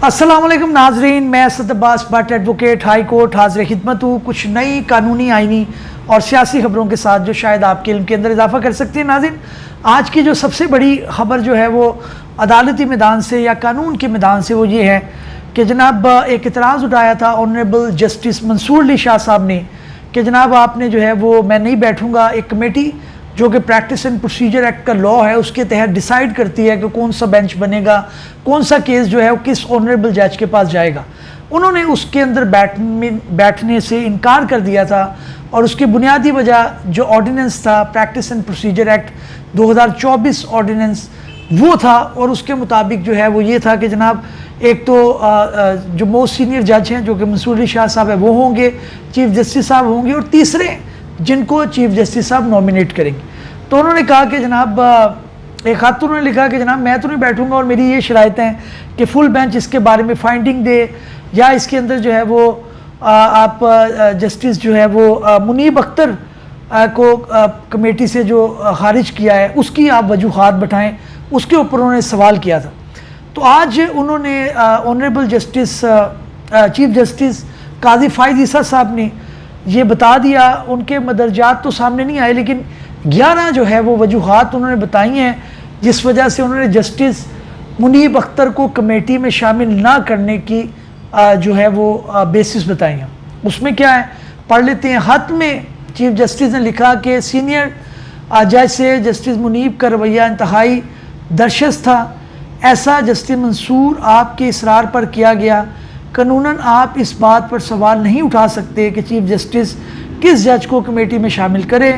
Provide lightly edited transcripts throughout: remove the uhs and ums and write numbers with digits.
अस्सलाम वालेकुम नाजरीन, मैं Asad Abbas Bhatt advocate high court हाजिर खिदमत हूँ कुछ नई कानूनी आइनी और सियासी खबरों के साथ जो शायद आपके इल्म के अंदर इजाफा कर सकती है। नाज़रीन, आज की जो सबसे बड़ी खबर जो है वो अदालती मैदान से या कानून के मैदान से वो ये है कि जनाब एक इतराज़ उठाया था ऑनरेबल जस्टिस मंसूर अली शाह साहब ने कि जनाब आपने जो है वो मैं नहीं बैठूँगा, एक कमेटी जो कि प्रैक्टिस एंड प्रोसीजर एक्ट का लॉ है उसके तहत डिसाइड करती है कि कौन सा बेंच बनेगा, कौन सा केस जो है वो किस ऑनरेबल जज के पास जाएगा। उन्होंने उसके अंदर बैठने से इनकार कर दिया था और उसकी बुनियादी वजह जो ऑर्डिनेंस था practice and procedure act 2024 ordinance वो था, और उसके मुताबिक जो है वो ये था कि जनाब एक तो जो मोस्ट सीनियर जज हैं जो कि मंसूर अली शाह साहब है वो होंगे, चीफ जस्टिस साहब होंगे और तीसरे जिनको चीफ जस्टिस साहब नॉमिनेट करेंगे। तो उन्होंने कहा कि जनाब एक खात तो उन्होंने लिखा कि जनाब मैं तो नहीं बैठूंगा और मेरी ये शराइतें हैं कि फुल बेंच इसके बारे में फाइंडिंग दे या इसके अंदर जो है वो आप जस्टिस जो है वो मुनीब अख्तर को कमेटी से जो खारिज किया है उसकी आप वजूहात बैठाएं, उसके ऊपर उन्होंने सवाल किया था। तो आज उन्होंने ऑनरेबल जस्टिस चीफ जस्टिस काजी फाइज ईसा साहब ने ये बता दिया, उनके मदरजात तो सामने नहीं आए लेकिन 11 जो है वो वजूहात उन्होंने बताई हैं जिस वजह से उन्होंने जस्टिस मुनीब अख्तर को कमेटी में शामिल ना करने की जो है वो बेसिस बताई हैं। उसमें क्या है पढ़ लेते हैं। खत में चीफ जस्टिस ने लिखा कि सीनियर जज से जस्टिस मुनीब का रवैया इंतहाई दरशस था, ऐसा जस्टिस मंसूर आपके इसरार पर किया गया। कानूनन आप इस बात पर सवाल नहीं उठा सकते कि चीफ जस्टिस किस जज को कमेटी में शामिल करे।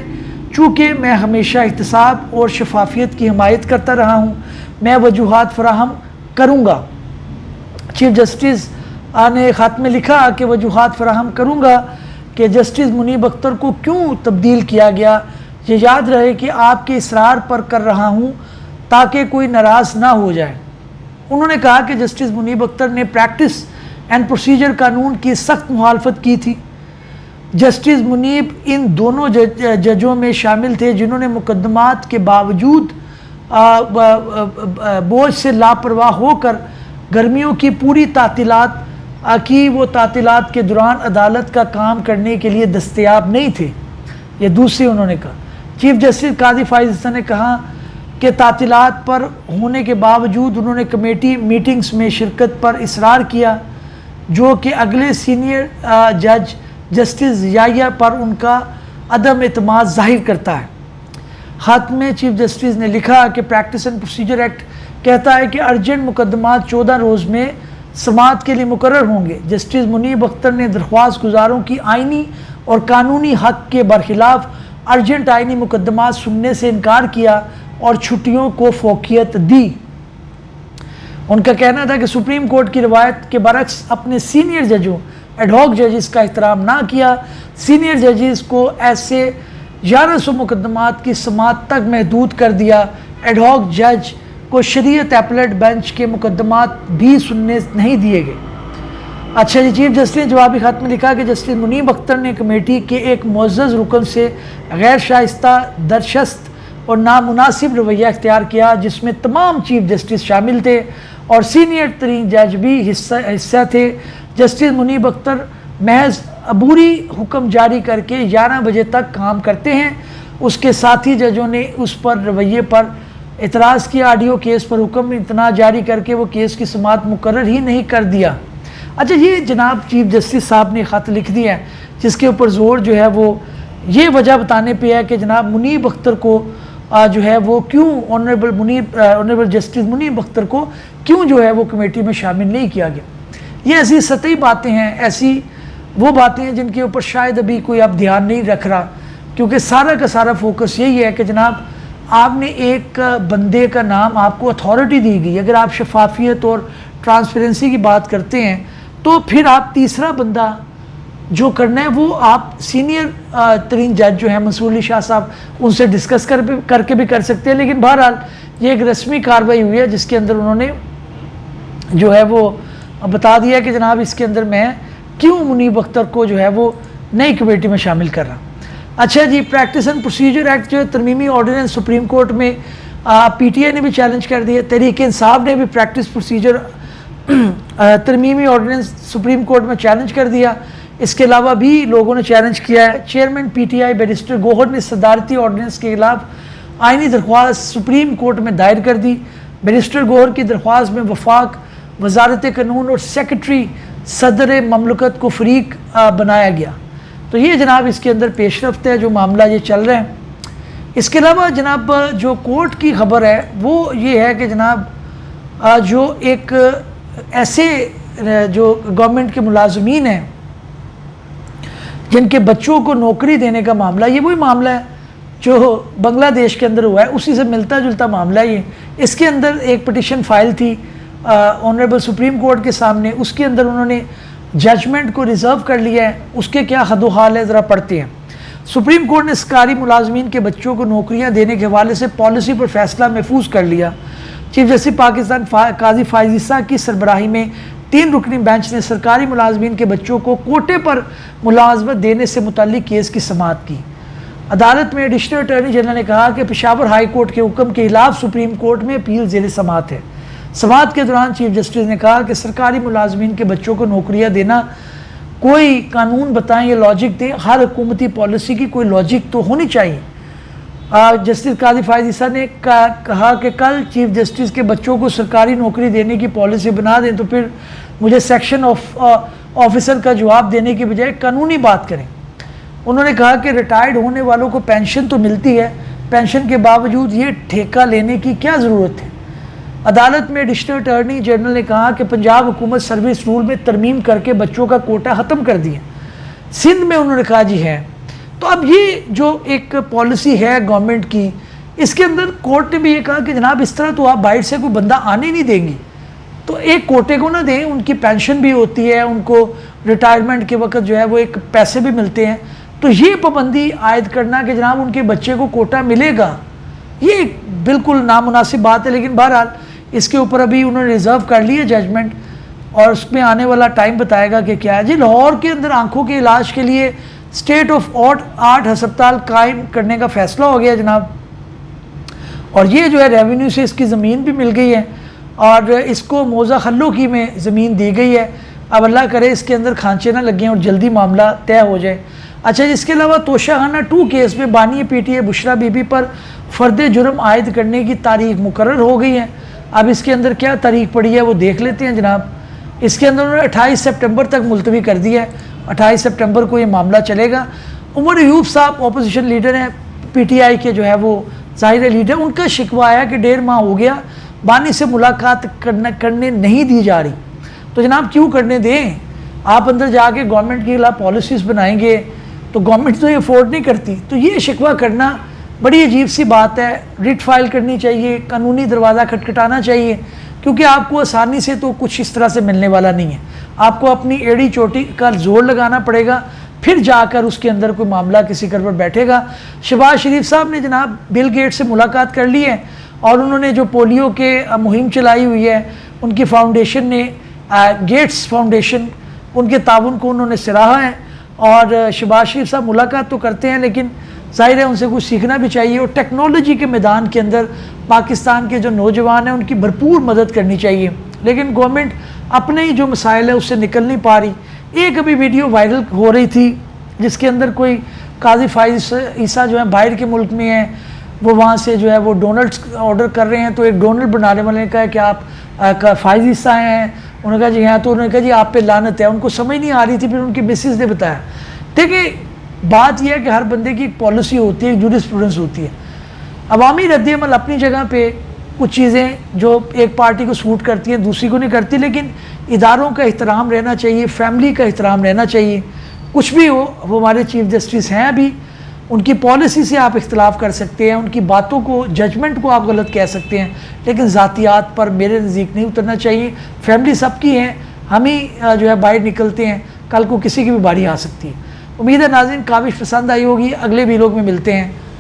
चूँकि मैं हमेशा एहतसाब और शफाफियत की हिमायत करता रहा हूँ, मैं वजूहात फराहम करूँगा। चीफ जस्टिस ने ख़त में लिखा कि वजूहात फराहम करूँगा कि जस्टिस मुनीब अख्तर को क्यों तब्दील किया गया। ये याद रहे कि आपके इसरार पर कर रहा हूँ ताकि कोई नाराज़ ना हो जाए। उन्होंने कहा कि जस्टिस मुनीब अख्तर ने प्रैक्टिस एंड प्रोसीजर कानून की सख्त मुखालफत की थी। जस्टिस मुनीब इन दोनों जजों में शामिल थे जिन्होंने मुकदमात के बावजूद बोझ से लापरवाह होकर गर्मियों की पूरी तातीलात की वो तातीलात के दौरान अदालत का काम करने के लिए दस्तयाब नहीं थे। ये दूसरी उन्होंने कहा। चीफ जस्टिस काजी फाइज ने कहा कि तातीलात पर होने के बावजूद उन्होंने कमेटी मीटिंग्स में शिरकत पर इसरार किया जो कि अगले सीनियर जज जस्टिस याया पर उनका अदम एतमाद जाहिर करता है। ख़त में चीफ जस्टिस ने लिखा कि प्रैक्टिस एंड प्रोसीजर एक्ट कहता है कि अर्जेंट मुकदमात 14 रोज़ में समाअत के लिए मुकर्रर होंगे। जस्टिस मुनीब अख्तर ने दरख्वास्त गुजारों की आइनी और कानूनी हक़ के बरखिलाफ अर्जेंट आइनी मुकदमात सुनने से इनकार किया और छुट्टियों को फोकियत दी। उनका कहना था कि सुप्रीम कोर्ट की रवायत के बरक्स अपने सीनियर जजों एडहॉक जजेस का एहतराम ना किया। सीनियर जजेस को ऐसे 1100 मुकदमात की समाअत तक महदूद कर दिया। एडहॉक जज को शरीयत एपलेट बेंच के मुकदमात भी सुनने नहीं दिए गए। अच्छा जी, चीफ जस्टिस ने जवाबी खत में लिखा कि जस्टिस मुनीब अख्तर ने कमेटी के एक मुअज़्ज़ज़ रुकन से गैर शाइस्ता, दरशस्त और नामुनासिब रवैया इख्तियार किया जिसमें तमाम चीफ जस्टिस शामिल थे और सीनियर तरीन जज भी हिस्सा थे। जस्टिस मुनीब अख्तर महज अबूरी हुक्म जारी करके 11 बजे तक काम करते हैं। उसके साथी जजों ने उस पर रवैये पर एतराज़ किया। ऑडियो केस पर हुक्म इतना जारी करके वो केस की समाअत मुकर्रर ही नहीं कर दिया। अच्छा, ये जनाब चीफ जस्टिस साहब ने ख़त लिख दिया है जिसके ऊपर ज़ोर जो है वो ये वजह बताने पे है कि जनाब मुनीब अख्तर को जो है वो क्यों ऑनरेबल जस्टिस मुनीब अख्तर को क्यों जो है वो कमेटी में शामिल नहीं किया गया। ये ऐसी सतही बातें हैं, ऐसी वो बातें हैं जिनके ऊपर शायद अभी कोई अब ध्यान नहीं रख रहा, क्योंकि सारा का सारा फोकस यही है कि जनाब आपने एक बंदे का नाम, आपको अथॉरिटी दी गई। अगर आप शफाफियत और ट्रांसपेरेंसी की बात करते हैं तो फिर आप तीसरा बंदा जो करना है वो आप सीनियर तरीन जज जो है मंसूर अली शाह साहब उनसे डिस्कस करके भी कर सकते हैं। लेकिन बहरहाल ये एक रस्मी कार्रवाई हुई है जिसके अंदर उन्होंने जो है वो बता दिया कि जनाब इसके अंदर मैं क्यों मुनीब अख्तर को जो है वो नई कमेटी में शामिल कर रहा। अच्छा जी, प्रैक्टिस एंड प्रोसीजर एक्ट जो है तरमीमी ऑर्डिनेंस सुप्रीम कोर्ट में PTI ने भी चैलेंज कर दिया, तहरीक इंसाफ ने भी प्रैक्टिस प्रोसीजर तरमीमी ऑर्डिनेंस सुप्रीम कोर्ट में चैलेंज कर दिया। इसके अलावा भी लोगों ने चैलेंज किया है। चेयरमैन PTI बैरिस्टर गौहर ने सदारती ऑर्डिनेंस के खिलाफ आइनी दरख्वास्त सुप्रीम कोर्ट में दायर कर दी। बैरिस्टर गौहर की दरख्वास्त में वफाक, वजारत कानून और सेक्रेटरी सदर ममलकत को फरीक बनाया गया। तो ये जनाब इसके अंदर पेशरफ्त है, जो मामला ये चल रहा है। इसके अलावा जनाब जो कोर्ट की खबर है वो ये है कि जनाब जो एक ऐसे जो गवर्नमेंट के मुलाजमीन हैं जिनके बच्चों को नौकरी देने का मामला, ये वही मामला है जो बांग्लादेश के अंदर हुआ है, उसी से मिलता जुलता मामला है ये। इसके अंदर एक पिटिशन फाइल थी ऑनरेबल सुप्रीम कोर्ट के सामने, उसके अंदर उन्होंने जजमेंट को रिज़र्व कर लिया है। उसके क्या हद हाल है ज़रा पढ़ते हैं। सुप्रीम कोर्ट ने सरकारी मुलाजमीन के बच्चों को नौकरियां देने के हवाले से पॉलिसी पर फैसला महफूज कर लिया। चीफ जस्टिस पाकिस्तान काजी फाइज ईसा की सरबराही में 3 रुकनी बेंच ने सरकारी मुलाजमीन के बच्चों को कोटे पर मुलाजमत देने से मुतल्लिक केस की समाअत की। अदालत में एडिशनल अटॉर्नी जनरल ने कहा कि पेशावर हाई कोर्ट के हुक्म के खिलाफ सुप्रीम कोर्ट में अपील ज़ेर समाअत है। समाअत के दौरान चीफ जस्टिस ने कहा कि सरकारी मुलाजमीन के बच्चों को नौकरियां देना, कोई कानून बताएं या लॉजिक दें, हर हुकूमती पॉलिसी की कोई लॉजिक तो होनी चाहिए। जस्टिस काजी फाइज ईसा ने कहा कि कल चीफ जस्टिस के बच्चों को सरकारी नौकरी देने की पॉलिसी बना दें तो फिर मुझे सेक्शन ऑफिसर का जवाब देने की बजाय कानूनी बात करें। उन्होंने कहा कि रिटायर्ड होने वालों को पेंशन तो मिलती है, पेंशन के बावजूद ये ठेका लेने की क्या ज़रूरत है। अदालत में एडिशनल अटॉर्नी जनरल ने कहा कि पंजाब हुकूमत सर्विस रूल में तरमीम करके बच्चों का कोटा ख़त्म कर दिया। सिंध में उन्होंने कहा जी है। तो अब ये जो एक पॉलिसी है गवर्नमेंट की, इसके अंदर कोर्ट ने भी ये कहा कि जनाब इस तरह तो आप बाहर से कोई बंदा आने नहीं देंगी, तो एक कोटे को ना दें। उनकी पेंशन भी होती है, उनको रिटायरमेंट के वक्त जो है वो एक पैसे भी मिलते हैं। तो ये पाबंदी आयद करना कि जनाब उनके बच्चे को कोटा मिलेगा, ये बिल्कुल नामुनासिब बात है। लेकिन बहरहाल इसके ऊपर अभी उन्होंने रिज़र्व कर लिया जजमेंट, और उसमें आने वाला टाइम बताएगा कि क्या है। जी लाहौर के अंदर आंखों के इलाज के लिए स्टेट ऑफ आर्ट अस्पताल कायम करने का फ़ैसला हो गया जनाब, और ये जो है रेवेन्यू से इसकी ज़मीन भी मिल गई है और इसको मौज़ा खल्लो की में ज़मीन दी गई है। अब अल्लाह करे इसके अंदर खांचे ना लगे और जल्दी मामला तय हो जाए। अच्छा, इसके अलावा तोशाखाना 2 केस में बानी PTI बुशरा बीबी पर फ़र्द जुर्म आयद करने की तारीख मुकर्रर हो गई है। अब इसके अंदर क्या तारीख पड़ी है वो देख लेते हैं जनाब। इसके अंदर उन्होंने 28 सितंबर तक मुलतवी कर दिया है। 28 सितंबर को ये मामला चलेगा। उमर अयूब साहब अपोजिशन लीडर हैं PTI के, जो है वो ज़ाहिर लीडर। उनका शिकवा आया कि 1.5 माह हो गया बानी से मुलाकात करने नहीं दी जा रही। तो जनाब क्यों करने दें, आप अंदर जाके गवर्नमेंट के खिलाफ पॉलिसीज़ बनाएंगे तो गवर्नमेंट तो ये अफोर्ड नहीं करती। तो ये शिकवा करना बड़ी अजीब सी बात है। रिट फाइल करनी चाहिए, कानूनी दरवाज़ा खटखटाना चाहिए, क्योंकि आपको आसानी से तो कुछ इस तरह से मिलने वाला नहीं है। आपको अपनी एड़ी चोटी का जोर लगाना पड़ेगा, फिर जाकर उसके अंदर कोई मामला किसी घर पर बैठेगा। शहबाज शरीफ साहब ने जनाब बिल गेट्स से मुलाकात कर ली है और उन्होंने जो पोलियो के मुहिम चलाई हुई है, उनकी फाउंडेशन ने गेट्स फाउंडेशन, उनके ताउन को उन्होंने सराहा है। और शहबाज शरीफ साहब मुलाकात तो करते हैं, लेकिन ज़ाहिर है उनसे कुछ सीखना भी चाहिए। और टेक्नोलॉजी के मैदान के अंदर पाकिस्तान के जो नौजवान हैं उनकी भरपूर मदद करनी चाहिए, लेकिन गवर्नमेंट अपने ही जो मसाइल है उससे निकल नहीं पा रही। एक अभी वीडियो वायरल हो रही थी जिसके अंदर कोई काजी फाइज ईसा जो है बाहर के मुल्क में है, वो वहाँ से जो है वो डोनल्ड्स ऑर्डर कर रहे हैं। तो एक डोनल्ड बनाने वाले ने कहा कि आप फाइज ईसा हैं, उन्होंने कहा जी हाँ। तो उन्होंने कहा जी आप पे लानत है। उनको समझ नहीं आ रही थी, फिर उनकी मिसिस ने बताया। देखिए बात यह है कि हर बंदे की एक पॉलिसी होती है, एक जूरिस्प्रूडेंस होती है। अवामी रद्द-ए-अमल अपनी जगह पे कुछ चीज़ें जो एक पार्टी को सूट करती हैं दूसरी को नहीं करती, लेकिन इदारों का एहतराम रहना चाहिए, फैमिली का एहतराम रहना चाहिए। कुछ भी हो, वो हमारे चीफ जस्टिस हैं अभी, उनकी पॉलिसी से आप इख्तलाफ कर सकते हैं, उनकी बातों को, जजमेंट को आप गलत कह सकते हैं, लेकिन ज़ातियात पर मेरे नज़दीक नहीं उतरना चाहिए। फैमिली सबकी है, हम ही जो है बाहर निकलते हैं, कल को किसी की भी बारी आ सकती है। उम्मीद है नाज़रीन काबिश पसंद आई होगी। अगले वीडियो में मिलते हैं।